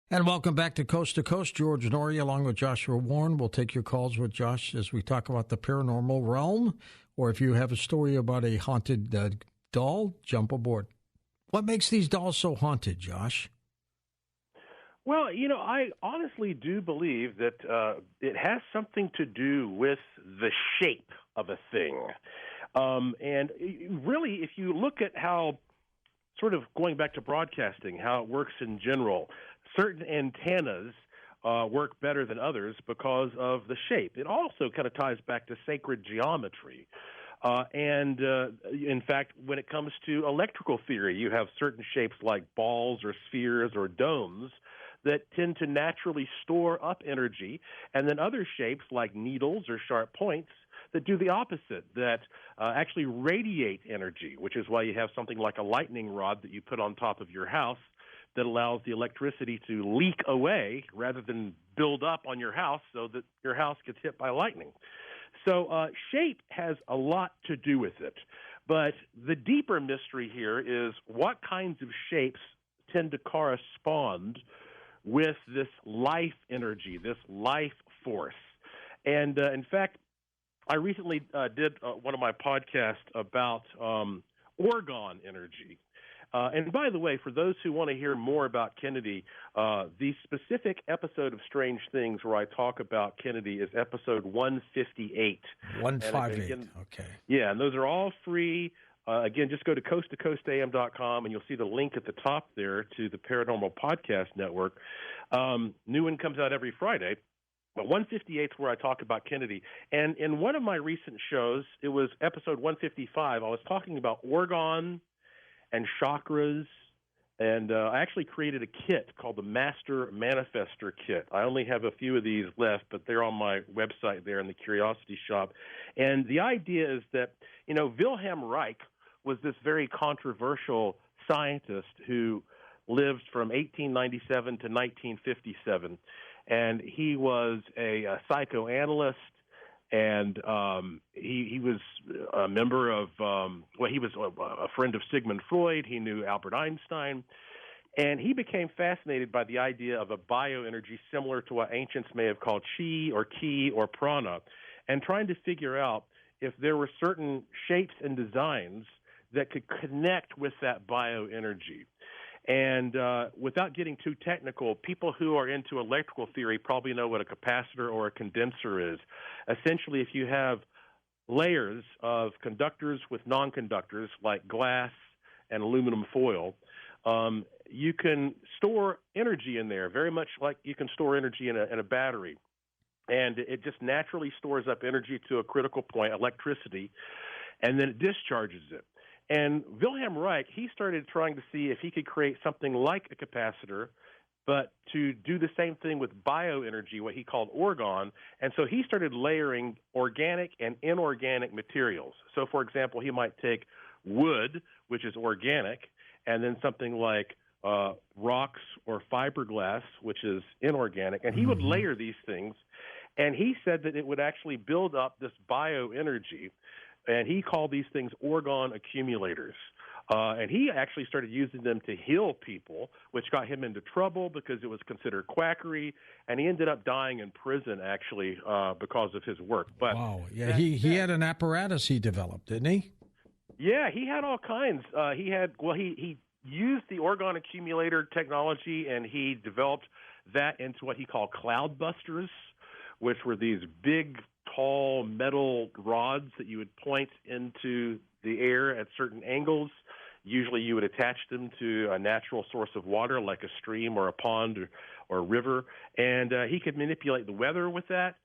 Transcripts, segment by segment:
And welcome back to Coast. George Norrie along with Joshua Warren. We'll take your calls with Josh as we talk about the paranormal realm, or if you have a story about a haunted doll, jump aboard. What makes these dolls so haunted, Josh? Well, I honestly do believe that it has something to do with the shape of a thing. And really, if you look at how, sort of going back to broadcasting, how it works in general, certain antennas work better than others because of the shape. It also kind of ties back to sacred geometry. And in fact, when it comes to electrical theory, you have certain shapes like balls or spheres or domes that tend to naturally store up energy, and then other shapes like needles or sharp points that do the opposite, that actually radiate energy, which is why you have something like a lightning rod that you put on top of your house that allows the electricity to leak away rather than build up on your house so that your house gets hit by lightning. So shape has a lot to do with it. But the deeper mystery here is what kinds of shapes tend to correspond with this life energy, this life force. And in fact, I recently did one of my podcasts about orgone energy. And by the way, for those who want to hear more about Kennedy, the specific episode of Strange Things where I talk about Kennedy is episode 158. 158, okay. Yeah, and those are all free. Again, just go to coasttocoastam.com, and you'll see the link at the top there to the Paranormal Podcast Network. New one comes out every Friday. But 158 is where I talk about Kennedy. And in one of my recent shows, it was episode 155, I was talking about orgone and chakras, and I actually created a kit called the Master Manifester Kit. I only have a few of these left, but they're on my website there in the Curiosity Shop. And the idea is that, Wilhelm Reich was this very controversial scientist who lived from 1897 to 1957. And he was a psychoanalyst, and he was a member of, he was a friend of Sigmund Freud. He knew Albert Einstein. And he became fascinated by the idea of a bioenergy similar to what ancients may have called chi or ki or prana, and trying to figure out if there were certain shapes and designs that could connect with that bioenergy. And without getting too technical, people who are into electrical theory probably know what a capacitor or a condenser is. Essentially, if you have layers of conductors with non-conductors like glass and aluminum foil, you can store energy in there, very much like you can store energy in a battery. And it just naturally stores up energy to a critical point, electricity, and then it discharges it. And Wilhelm Reich, he started trying to see if he could create something like a capacitor, but to do the same thing with bioenergy, what he called orgone. And so he started layering organic and inorganic materials. So, for example, he might take wood, which is organic, and then something like rocks or fiberglass, which is inorganic. And he would layer these things, and he said that it would actually build up this bioenergy. And he called these things orgone accumulators. And he actually started using them to heal people, which got him into trouble because it was considered quackery. And he ended up dying in prison, actually, because of his work. But wow. Yeah, he had an apparatus he developed, didn't he? Yeah, he had all kinds. He used the orgone accumulator technology, and he developed that into what he called cloud busters, which were these big, tall metal rods that you would point into the air at certain angles. Usually you would attach them to a natural source of water like a stream or a pond or a river. And he could manipulate the weather with that.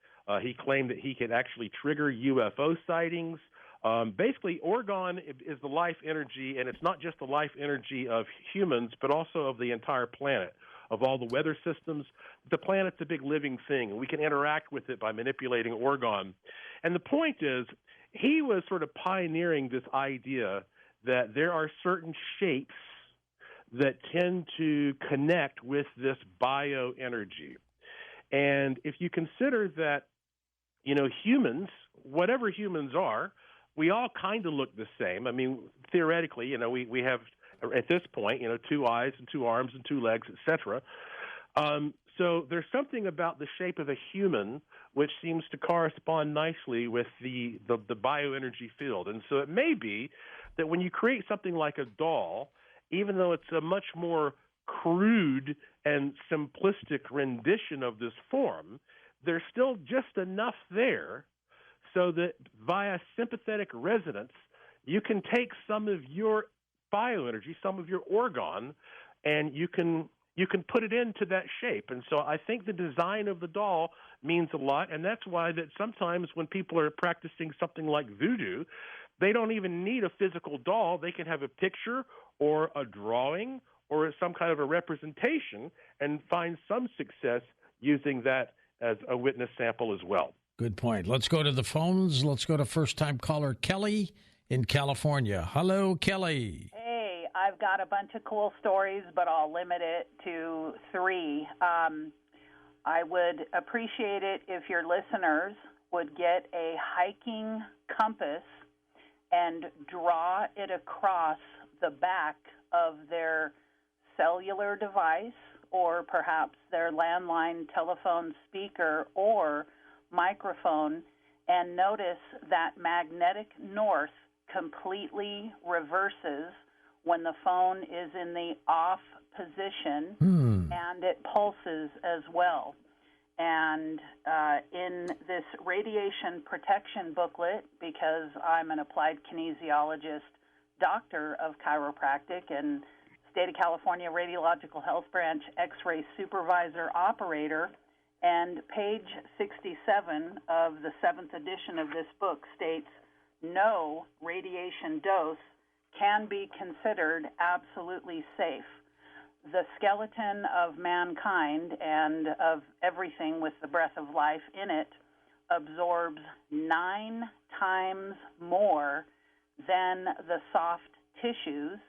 He claimed that he could actually trigger UFO sightings. Basically, orgone is the life energy, and it's not just the life energy of humans, but also of the entire planet, of all the weather systems. The planet's a big living thing, and we can interact with it by manipulating orgone. And the point is, he was sort of pioneering this idea that there are certain shapes that tend to connect with this bioenergy. And if you consider that, humans, whatever humans are, we all kind of look the same. I mean, theoretically, we have, at this point, 2 eyes and 2 arms and 2 legs, etc. So there's something about the shape of a human which seems to correspond nicely with the bioenergy field. And so it may be that when you create something like a doll, even though it's a much more crude and simplistic rendition of this form, there's still just enough there so that via sympathetic resonance, you can take some of your bioenergy, some of your orgone, and you can put it into that shape. And so I think the design of the doll means a lot, and that's why that sometimes when people are practicing something like voodoo, they don't even need a physical doll. They can have a picture or a drawing or some kind of a representation and find some success using that as a witness sample as well. Good point. Let's go to the phones. Let's go to first-time caller Kelly in California. Hello, Kelly. Hey, I've got a bunch of cool stories, but I'll limit it to 3. I would appreciate it if your listeners would get a hiking compass and draw it across the back of their cellular device or perhaps their landline telephone speaker or microphone, and notice that magnetic north completely reverses when the phone is in the off position, and it pulses as well. And in this radiation protection booklet, because I'm an applied kinesiologist, doctor of chiropractic, and State of California Radiological Health Branch X-ray supervisor operator, and page 67 of the 7th edition of this book states, no radiation dose can be considered absolutely safe. The skeleton of mankind and of everything with the breath of life in it absorbs 9 times more than the soft tissues.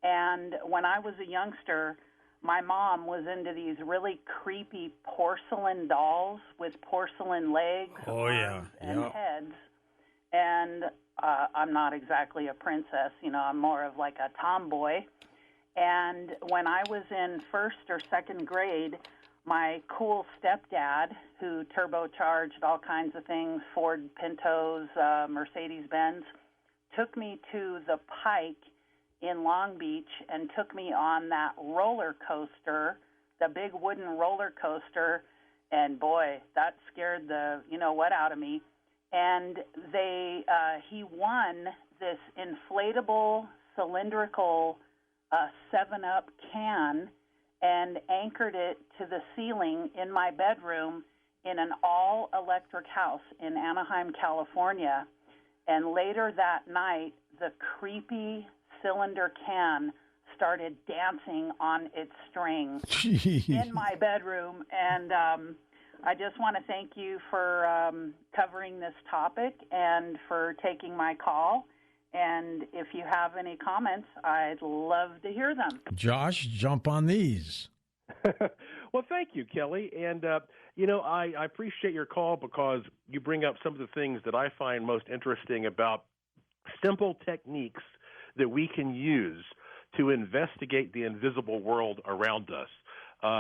And when I was a youngster, my mom was into these really creepy porcelain dolls with porcelain legs, arms, and heads. And I'm not exactly a princess, I'm more of like a tomboy. And when I was in 1st or 2nd grade, my cool stepdad, who turbocharged all kinds of things, Ford Pintos, Mercedes-Benz, took me to the Pike in Long Beach and took me on that roller coaster, the big wooden roller coaster, and boy, that scared the what out of me. And he won this inflatable cylindrical 7-Up can and anchored it to the ceiling in my bedroom in an all-electric house in Anaheim, California. And later that night, the creepy cylinder can started dancing on its string in my bedroom. And I just want to thank you for covering this topic and for taking my call. And if you have any comments, I'd love to hear them. Josh, jump on these. Well, thank you, Kelly. And, I appreciate your call because you bring up some of the things that I find most interesting about simple techniques that we can use to investigate the invisible world around us.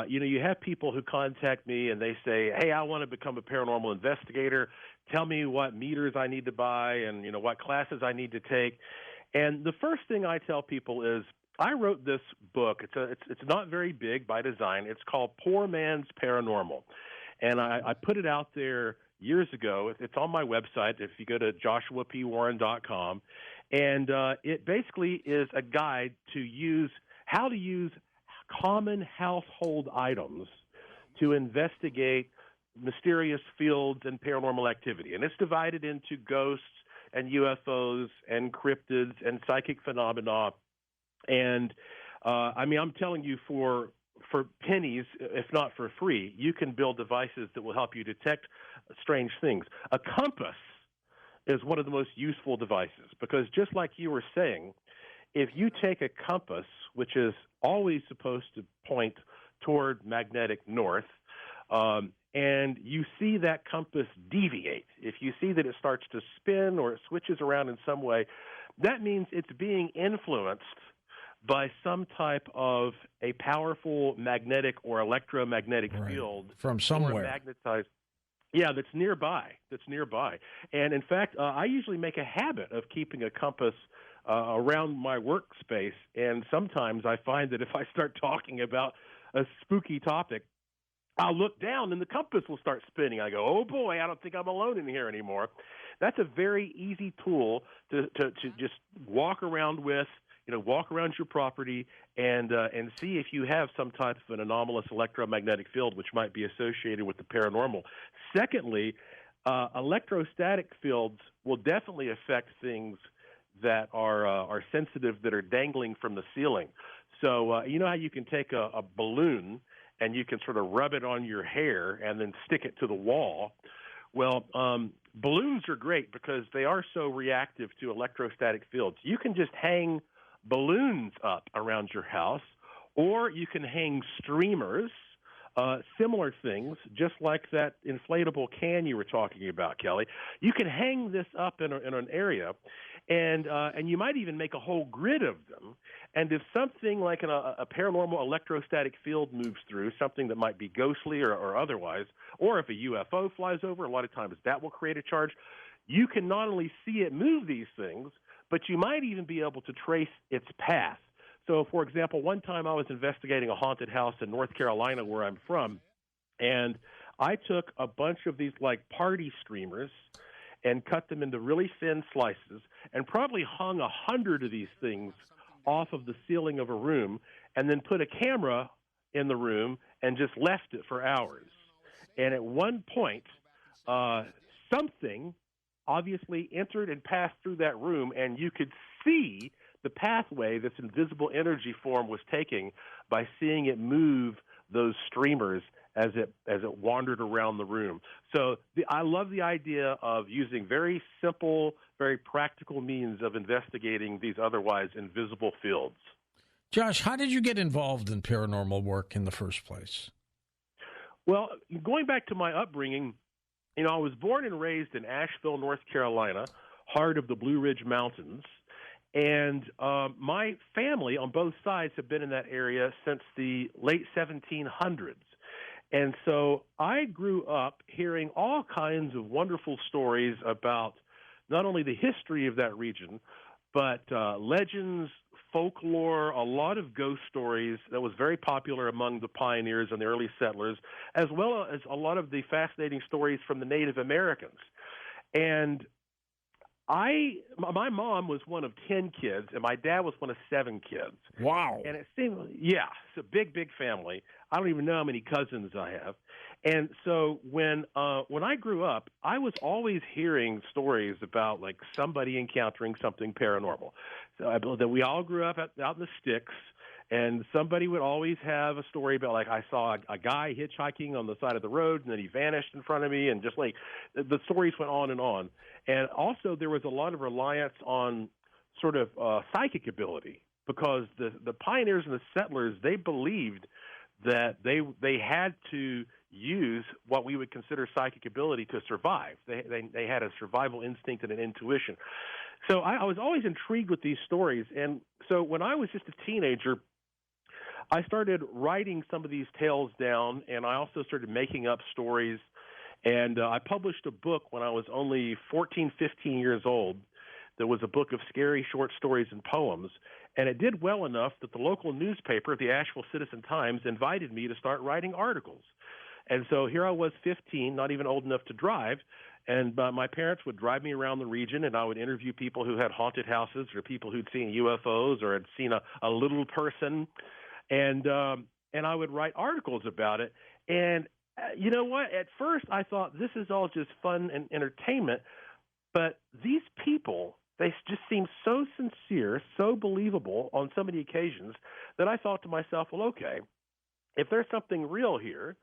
You have people who contact me and they say, hey, I want to become a paranormal investigator. Tell me what meters I need to buy and, what classes I need to take. And the first thing I tell people is I wrote this book. It's not very big by design. It's called Poor Man's Paranormal. And I put it out there years ago. It's on my website if you go to joshuapwarren.com. And it basically is a guide to how to use common household items to investigate mysterious fields and paranormal activity. And it's divided into ghosts and UFOs and cryptids and psychic phenomena. And, I'm telling you, for pennies, if not for free, you can build devices that will help you detect strange things. A compass is one of the most useful devices because just like you were saying, if you take a compass, which is always supposed to point toward magnetic north, and you see that compass deviate, if you see that it starts to spin or it switches around in some way, that means it's being influenced by some type of a powerful magnetic or electromagnetic field from somewhere. or magnetized. Yeah, that's nearby. And in fact, I usually make a habit of keeping a compass around my workspace, and sometimes I find that if I start talking about a spooky topic, I'll look down and the compass will start spinning. I go, oh boy, I don't think I'm alone in here anymore. That's a very easy tool to just walk around with, walk around your property and see if you have some type of an anomalous electromagnetic field which might be associated with the paranormal. Secondly, electrostatic fields will definitely affect things that are sensitive, that are dangling from the ceiling. So you know how you can take a balloon and you can sort of rub it on your hair and then stick it to the wall? Well, balloons are great because they are so reactive to electrostatic fields. You can just hang balloons up around your house, or you can hang streamers, similar things, just like that inflatable can you were talking about, Kelly. You can hang this up in an area, and you might even make a whole grid of them. And if something like a paranormal electrostatic field moves through, something that might be ghostly or otherwise, or if a UFO flies over, a lot of times that will create a charge, you can not only see it move these things, but you might even be able to trace its path. So, for example, one time I was investigating a haunted house in North Carolina where I'm from, and I took a bunch of these like party streamers and cut them into really thin slices and probably hung 100 of these things off of the ceiling of a room and then put a camera in the room and just left it for hours. And at one point, something obviously entered and passed through that room, and you could see the pathway this invisible energy form was taking by seeing it move those streamers as it wandered around the room. So I love the idea of using very simple, very practical means of investigating these otherwise invisible fields. Josh, how did you get involved in paranormal work in the first place? Well, going back to my upbringing, I was born and raised in Asheville, North Carolina, heart of the Blue Ridge Mountains. And my family on both sides have been in that area since the late 1700s. And so I grew up hearing all kinds of wonderful stories about not only the history of that region, but legends, folklore, a lot of ghost stories that was very popular among the pioneers and the early settlers, as well as a lot of the fascinating stories from the Native Americans. And my mom was one of 10 kids, and my dad was one of 7 kids. Wow. And it seemed, it's a big, big family. I don't even know how many cousins I have. And so when I grew up, I was always hearing stories about, like, somebody encountering something paranormal. So that we all grew up out in the sticks, and somebody would always have a story about, like, I saw a guy hitchhiking on the side of the road, and then he vanished in front of me, and just, like, the stories went on and on. And also there was a lot of reliance on sort of psychic ability, because the pioneers and the settlers, they believed that they had to use what we would consider psychic ability to survive. They had a survival instinct and an intuition. So I was always intrigued with these stories. And so when I was just a teenager, I started writing some of these tales down, and I also started making up stories. And I published a book when I was only 14, 15 years old. There was a book of scary short stories and poems, and it did well enough that the local newspaper, the Asheville Citizen-Times, invited me to start writing articles. And so here I was, 15, not even old enough to drive, and my parents would drive me around the region, and I would interview people who had haunted houses or people who'd seen UFOs or had seen a little person, and I would write articles about it. And you know what? At first I thought this is all just fun and entertainment, but these people, they just seem so sincere, so believable on so many occasions that I thought to myself, well, okay, if there's something real here,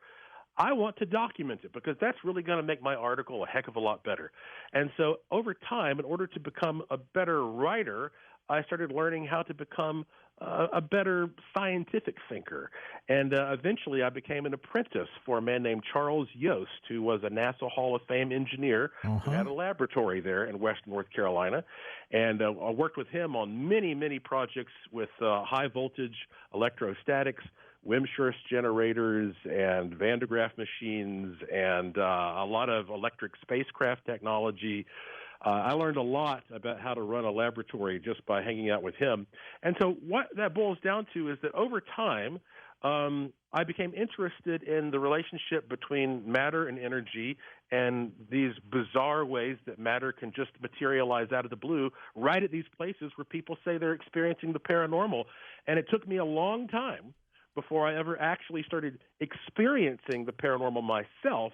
I want to document it, because that's really going to make my article a heck of a lot better. And so over time, in order to become a better writer, I started learning how to become a better scientific thinker. And eventually I became an apprentice for a man named Charles Yost, who was a NASA Hall of Fame engineer who had a laboratory there in West North Carolina. And I worked with him on many, many projects with high voltage electrostatics, Wimshurst generators, and Van de Graaff machines, and a lot of electric spacecraft technology. I learned a lot about how to run a laboratory just by hanging out with him. And so what that boils down to is that over time, I became interested in the relationship between matter and energy and these bizarre ways that matter can just materialize out of the blue right at these places where people say they're experiencing the paranormal. And it took me a long time before I ever actually started experiencing the paranormal myself.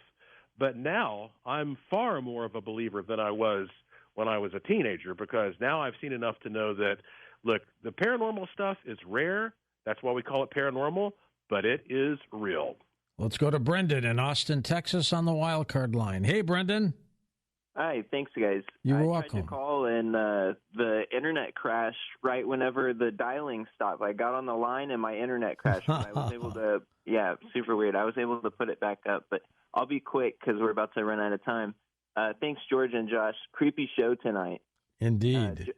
But now I'm far more of a believer than I was when I was a teenager, because now I've seen enough to know that, look, the paranormal stuff is rare. That's why we call it paranormal, but it is real. Let's go to Brendan in Austin, Texas on the wild card line. Hey, Brendan. Hi, thanks, guys. You're welcome. I tried to call, and the internet crashed right whenever the dialing stopped. I got on the line, and my internet crashed. I was able to, super weird. I was able to put it back up, but I'll be quick because we're about to run out of time. Thanks, George and Josh. Creepy show tonight. Indeed.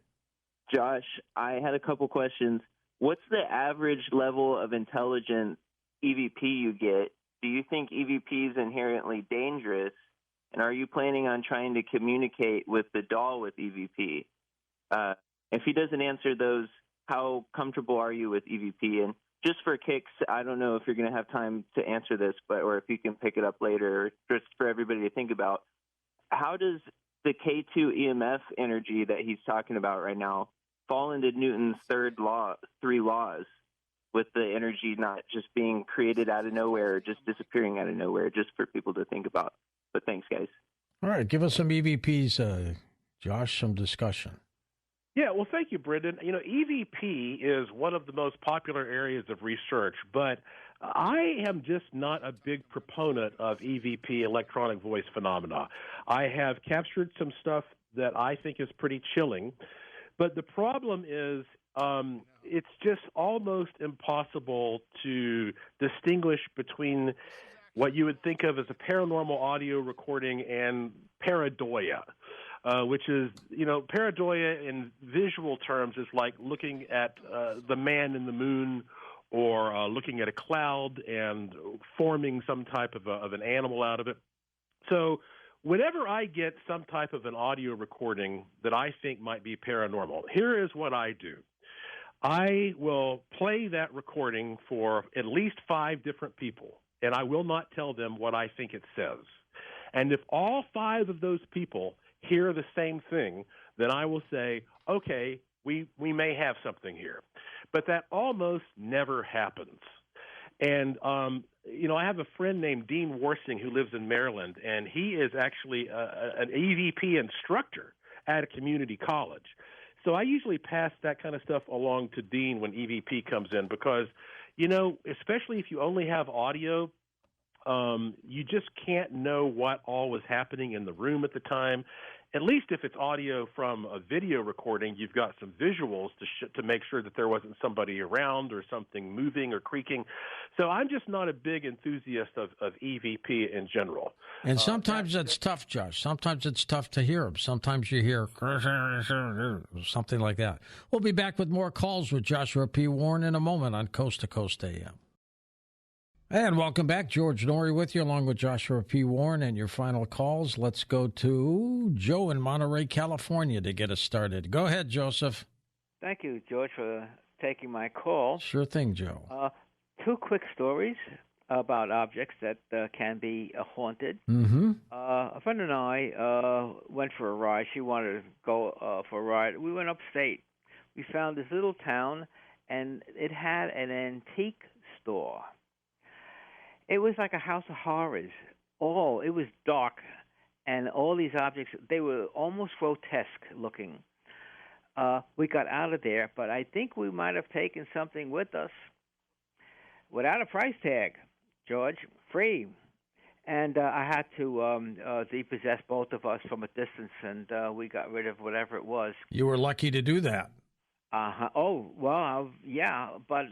Josh, I had a couple questions. What's the average level of intelligence EVP you get? Do you think EVP is inherently dangerous? And are you planning on trying to communicate with the doll with EVP? If he doesn't answer those, how comfortable are you with EVP? And just for kicks, I don't know if you're going to have time to answer this, or if you can pick it up later, just for everybody to think about. How does the K2 EMF energy that he's talking about right now fall into Newton's three laws, with the energy not just being created out of nowhere or just disappearing out of nowhere, just for people to think about? But thanks, guys. All right, give us some EVPs, Josh, some discussion. Yeah, well, thank you, Brendan. You know, EVP is one of the most popular areas of research, but I am just not a big proponent of EVP, electronic voice phenomena. I have captured some stuff that I think is pretty chilling, but the problem is it's just almost impossible to distinguish between what you would think of as a paranormal audio recording and pareidoia. Which is, pareidoia in visual terms is like looking at the man in the moon, or looking at a cloud and forming some type of an animal out of it. So whenever I get some type of an audio recording that I think might be paranormal, here is what I do. I will play that recording for at least 5 different people, and I will not tell them what I think it says. And if all 5 of those people hear the same thing, then I will say, okay, we may have something here. But that almost never happens. And, I have a friend named Dean Warsing who lives in Maryland, and he is actually an EVP instructor at a community college. So I usually pass that kind of stuff along to Dean when EVP comes in because, especially if you only have audio, you just can't know what all was happening in the room at the time. At least if it's audio from a video recording, you've got some visuals to make sure that there wasn't somebody around or something moving or creaking. So I'm just not a big enthusiast of EVP in general. And sometimes it's tough, Josh. Sometimes it's tough to hear them. Sometimes you hear something like that. We'll be back with more calls with Joshua P. Warren in a moment on Coast to Coast AM. And welcome back. George Norrie with you, along with Joshua P. Warren, and your final calls. Let's go to Joe in Monterey, California, to get us started. Go ahead, Joseph. Thank you, George, for taking my call. Sure thing, Joe. 2 quick stories about objects that can be haunted. Mm-hmm. A friend and I went for a ride. She wanted to go for a ride. We went upstate. We found this little town, and it had an antique store. It was like a house of horrors. It was dark, and all these objects, they were almost grotesque looking. We got out of there, but I think we might have taken something with us without a price tag, George, free. And I had to depossess both of us from a distance, and we got rid of whatever it was. You were lucky to do that. Oh, well, yeah, but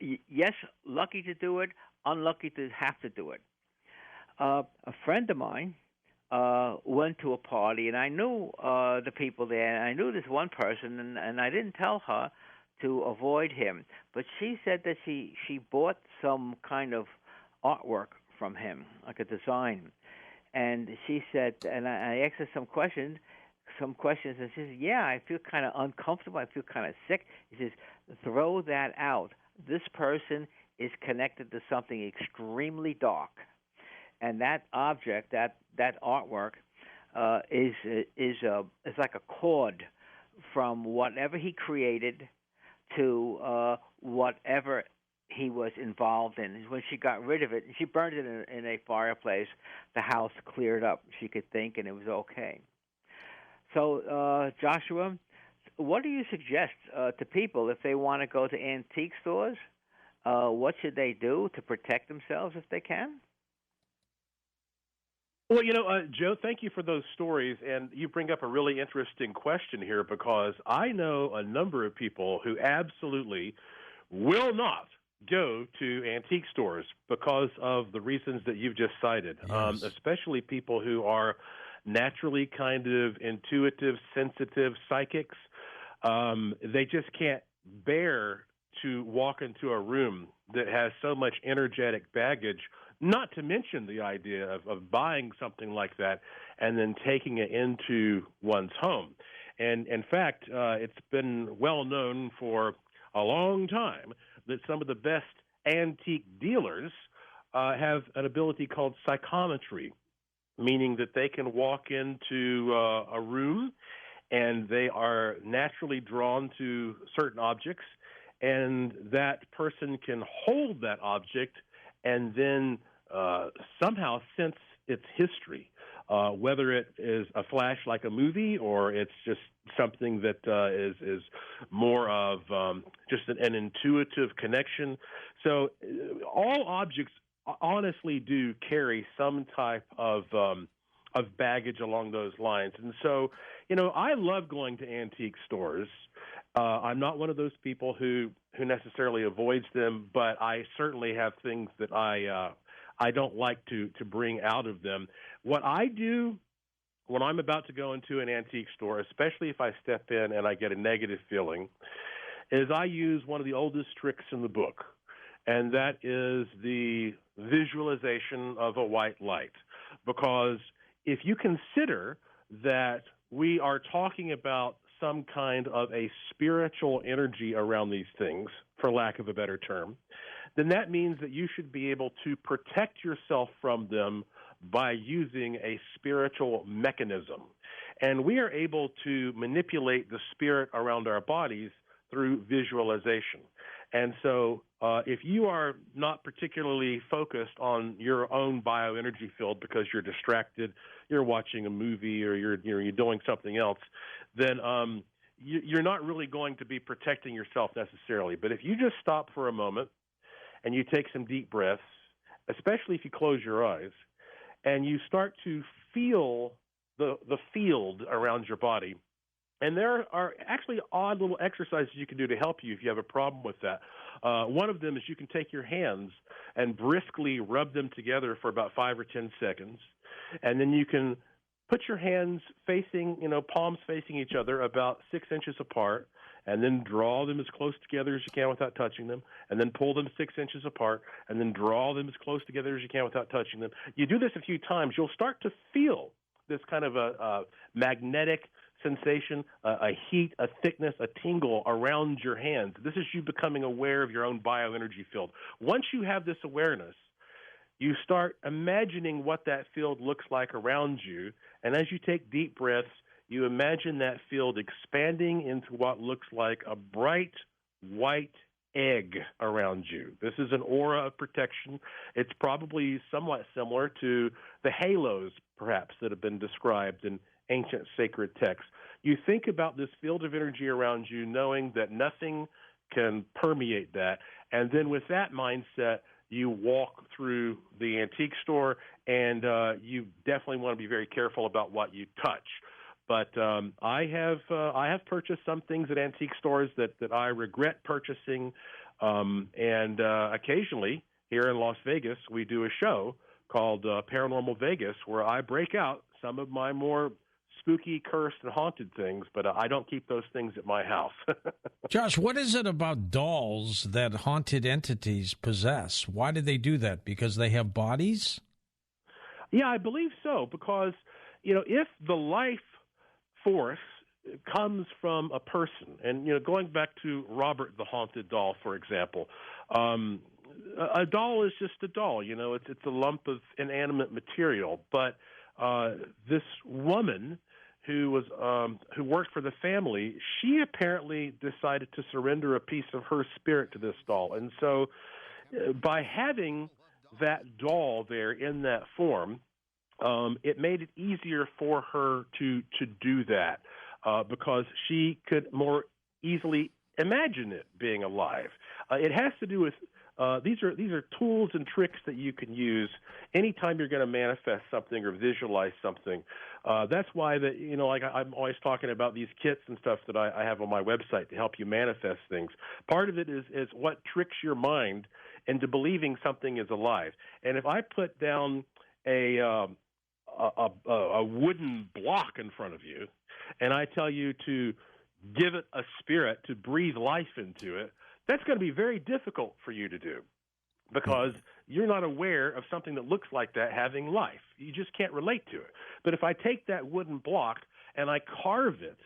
yes, lucky to do it, unlucky to have to do it. A friend of mine went to a party, and I knew the people there, and I knew this one person, and I didn't tell her to avoid him. But she said that she bought some kind of artwork from him, like a design. And she said, and I asked her some questions, and she says, "Yeah, I feel kind of uncomfortable. I feel kind of sick." He says, "Throw that out. This person is connected to something extremely dark, and that object, that artwork, is like a cord from whatever he created to whatever he was involved in." When she got rid of it, she burned it in a fireplace. The house cleared up. She could think, and it was okay. So, Joshua, what do you suggest to people if they want to go to antique stores? What should they do to protect themselves if they can? Well, Joe, thank you for those stories, and you bring up a really interesting question here because I know a number of people who absolutely will not go to antique stores because of the reasons that you've just cited, Yes. especially people who are naturally kind of intuitive, sensitive psychics. They just can't bear to walk into a room that has so much energetic baggage, not to mention the idea of buying something like that and then taking it into one's home. And in fact, it's been well known for a long time that some of the best antique dealers have an ability called psychometry, meaning that they can walk into a room and they are naturally drawn to certain objects, and that person can hold that object and then somehow sense its history, whether it is a flash like a movie or it's just something that is more of just an intuitive connection. So all objects honestly do carry some type of baggage along those lines. And so, I love going to antique stores. I'm not one of those people who necessarily avoids them, but I certainly have things that I don't like to bring out of them. What I do when I'm about to go into an antique store, especially if I step in and I get a negative feeling, is I use one of the oldest tricks in the book, and that is the visualization of a white light. Because if you consider that we are talking about some kind of a spiritual energy around these things, for lack of a better term, then that means that you should be able to protect yourself from them by using a spiritual mechanism. And we are able to manipulate the spirit around our bodies through visualization. And so if you are not particularly focused on your own bioenergy field because you're distracted, you're watching a movie or you're doing something else, then you're not really going to be protecting yourself necessarily. But if you just stop for a moment and you take some deep breaths, especially if you close your eyes, and you start to feel the field around your body. And there are actually odd little exercises you can do to help you if you have a problem with that. One of them is you can take your hands and briskly rub them together for about 5 or 10 seconds. And then you can put your hands facing, palms facing each other about 6 inches apart, and then draw them as close together as you can without touching them, and then pull them 6 inches apart, and then draw them as close together as you can without touching them. You do this a few times, you'll start to feel this kind of a magnetic sensation, a heat, a thickness, a tingle around your hands. This is you becoming aware of your own bioenergy field. Once you have this awareness, you start imagining what that field looks like around you, and as you take deep breaths, you imagine that field expanding into what looks like a bright white egg around you. This is an aura of protection. It's probably somewhat similar to the halos, perhaps, that have been described in ancient sacred texts. You think about this field of energy around you, knowing that nothing can permeate that, and then with that mindset, you walk through the antique store, and you definitely want to be very careful about what you touch. But I have purchased some things at antique stores that I regret purchasing, and occasionally here in Las Vegas we do a show called Paranormal Vegas where I break out some of my more spooky, cursed, and haunted things, but I don't keep those things at my house. Josh, what is it about dolls that haunted entities possess? Why do they do that? Because they have bodies? Yeah, I believe so, because, if the life force comes from a person, and, going back to Robert the Haunted Doll, for example, a doll is just a doll, it's a lump of inanimate material, but this woman who worked for the family, she apparently decided to surrender a piece of her spirit to this doll. And so by having that doll there in that form, it made it easier for her to do that because she could more easily imagine it being alive. It has to do with these are tools and tricks that you can use anytime you're going to manifest something or visualize something. That's why I'm always talking about these kits and stuff that I have on my website to help you manifest things. Part of it is what tricks your mind into believing something is alive. And if I put down a wooden block in front of you, and I tell you to give it a spirit, to breathe life into it, that's going to be very difficult for you to do because you're not aware of something that looks like that having life. You just can't relate to it. But if I take that wooden block and I carve it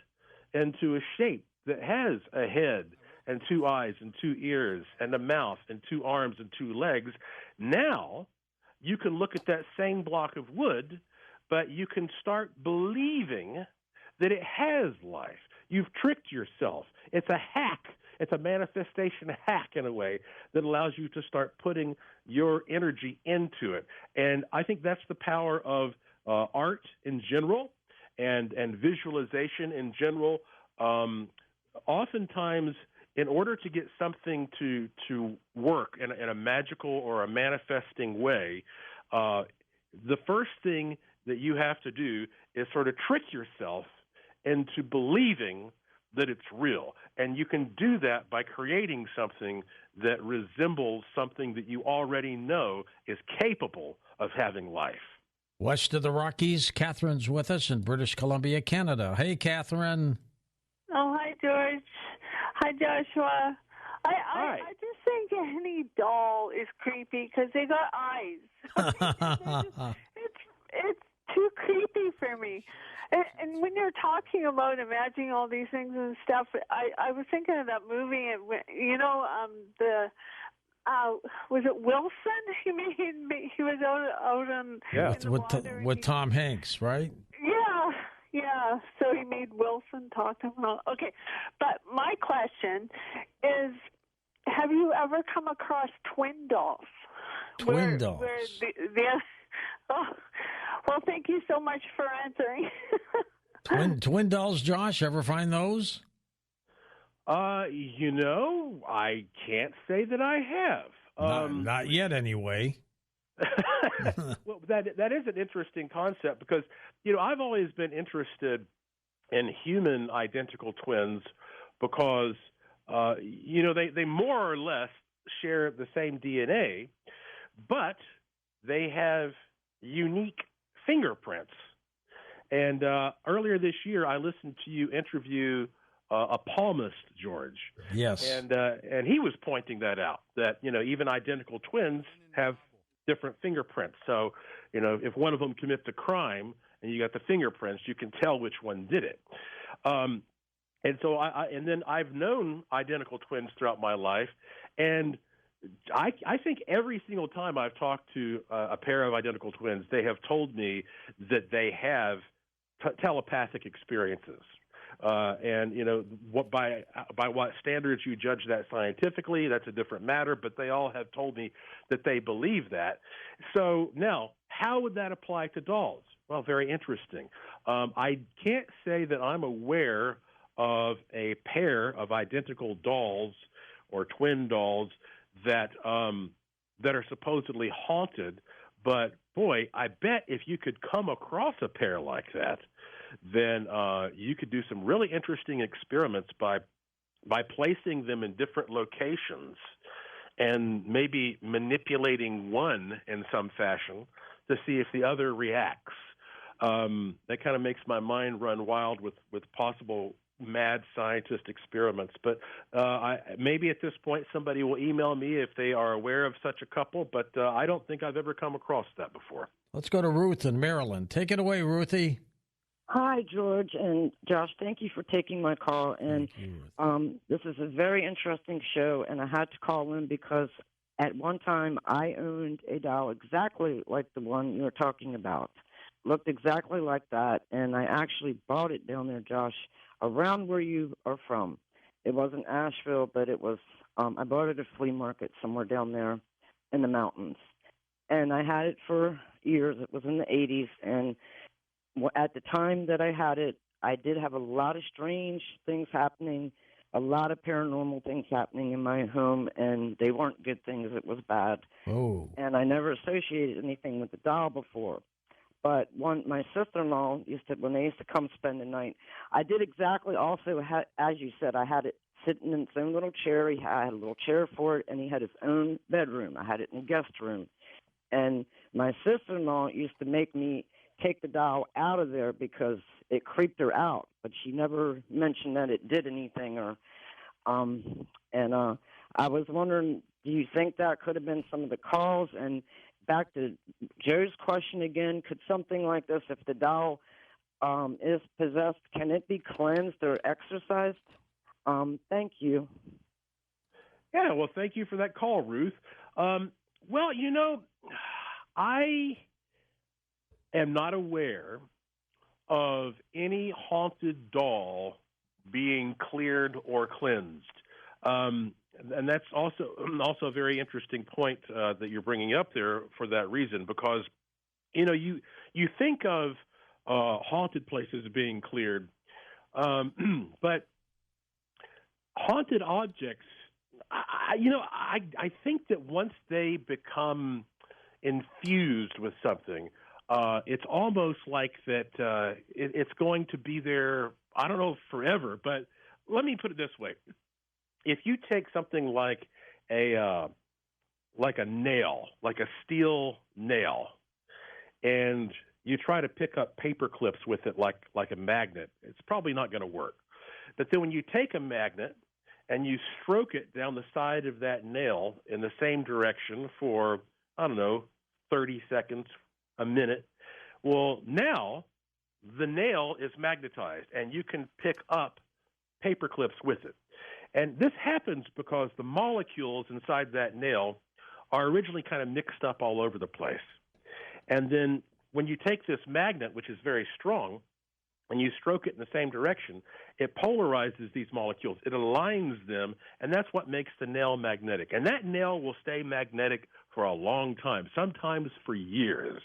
into a shape that has a head and two eyes and two ears and a mouth and two arms and two legs, now you can look at that same block of wood, but you can start believing that it has life. You've tricked yourself. It's a hack. It's a manifestation hack in a way that allows you to start putting your energy into it. And I think that's the power of art in general and visualization in general. Oftentimes, in order to get something to work in a magical or a manifesting way, the first thing that you have to do is sort of trick yourself into believing that it's real. And you can do that by creating something that resembles something that you already know is capable of having life. West of the Rockies, Catherine's with us in British Columbia, Canada. Hey, Catherine. Oh, hi, George. Hi, Joshua. Hi. I just think any doll is creepy because they got eyes. It's too creepy for me. And when you're talking about imagining all these things and stuff, I was thinking of that movie. Was it Wilson? He was out on with Tom Hanks, right? Yeah. So he made Wilson talk to him. Okay, but my question is: have you ever come across twin dolls? Twin dolls. Well, thank you so much for answering. Twin dolls, Josh, ever find those? I can't say that I have. Not yet, anyway. Well, that is an interesting concept because, I've always been interested in human identical twins because, they more or less share the same DNA, but they have unique fingerprints. And earlier this year, I listened to you interview a palmist, George. Yes. And he was pointing that out, that, even identical twins have different fingerprints. So, if one of them commits a crime and you got the fingerprints, you can tell which one did it. And so then I've known identical twins throughout my life, and I think every single time I've talked to a pair of identical twins, they have told me that they have telepathic experiences. And what by what standards you judge that scientifically, that's a different matter. But they all have told me that they believe that. So now, how would that apply to dolls? Well, very interesting. I can't say that I'm aware of a pair of identical dolls or twin dolls that are supposedly haunted, But, boy, I bet if you could come across a pair like that, then you could do some really interesting experiments by placing them in different locations and maybe manipulating one in some fashion to see if the other reacts. That kind of makes my mind run wild with possible mad scientist experiments. But maybe at this point somebody will email me if they are aware of such a couple, but I don't think I've ever come across that before. Let's go to Ruth in Maryland. Take it away, Ruthie. Hi, George and Josh. Thank you for taking my call. And this is a very interesting show, and I had to call in because at one time I owned a doll exactly like the one you're talking about. Looked exactly like that, and I actually bought it down there, Josh, around where you are from. It wasn't Asheville, but it was, I bought it at a flea market somewhere down there in the mountains. And I had it for years. It was in the 80s, and at the time that I had it, I did have a lot of strange things happening, a lot of paranormal things happening in my home, and they weren't good things. It was bad. Oh. And I never associated anything with the doll before. But my sister-in-law when they used to come spend the night, I did exactly also, as you said, I had it sitting in its own little chair. I had a little chair for it, and he had his own bedroom. I had it in the guest room. And my sister-in-law used to make me take the doll out of there because it creeped her out, but she never mentioned that it did anything. I was wondering, do you think that could have been some of the cause? And back to Joe's question again, could something like this, if the doll is possessed, can it be cleansed or exorcised? Thank you. Yeah, well, thank you for that call, Ruth. Well, I am not aware of any haunted doll being cleared or cleansed. And that's also a very interesting point that you're bringing up there for that reason, because, you think of haunted places being cleared, but haunted objects, I think that once they become infused with something, it's almost like that it's going to be there, I don't know, forever. But let me put it this way. If you take something like a nail, like a steel nail, and you try to pick up paper clips with it like a magnet, it's probably not going to work. But then when you take a magnet and you stroke it down the side of that nail in the same direction for, 30 seconds, a minute, well, now the nail is magnetized, and you can pick up paper clips with it. And this happens because the molecules inside that nail are originally kind of mixed up all over the place. And then when you take this magnet, which is very strong, and you stroke it in the same direction, it polarizes these molecules. It aligns them, and that's what makes the nail magnetic. And that nail will stay magnetic for a long time, sometimes for years.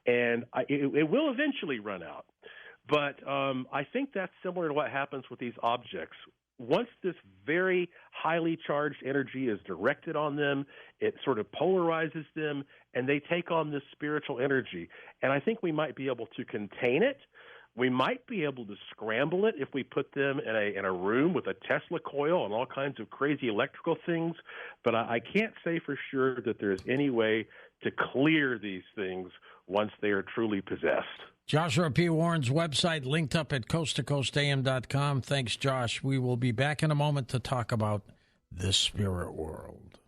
And it will eventually run out. But I think that's similar to what happens with these objects. Once this very highly charged energy is directed on them, it sort of polarizes them, and they take on this spiritual energy. And I think we might be able to contain it. We might be able to scramble it if we put them in a room with a Tesla coil and all kinds of crazy electrical things. But I can't say for sure that there's any way to clear these things once they are truly possessed. Joshua P. Warren's website linked up at coasttocoastam.com. Thanks, Josh. We will be back in a moment to talk about the spirit world.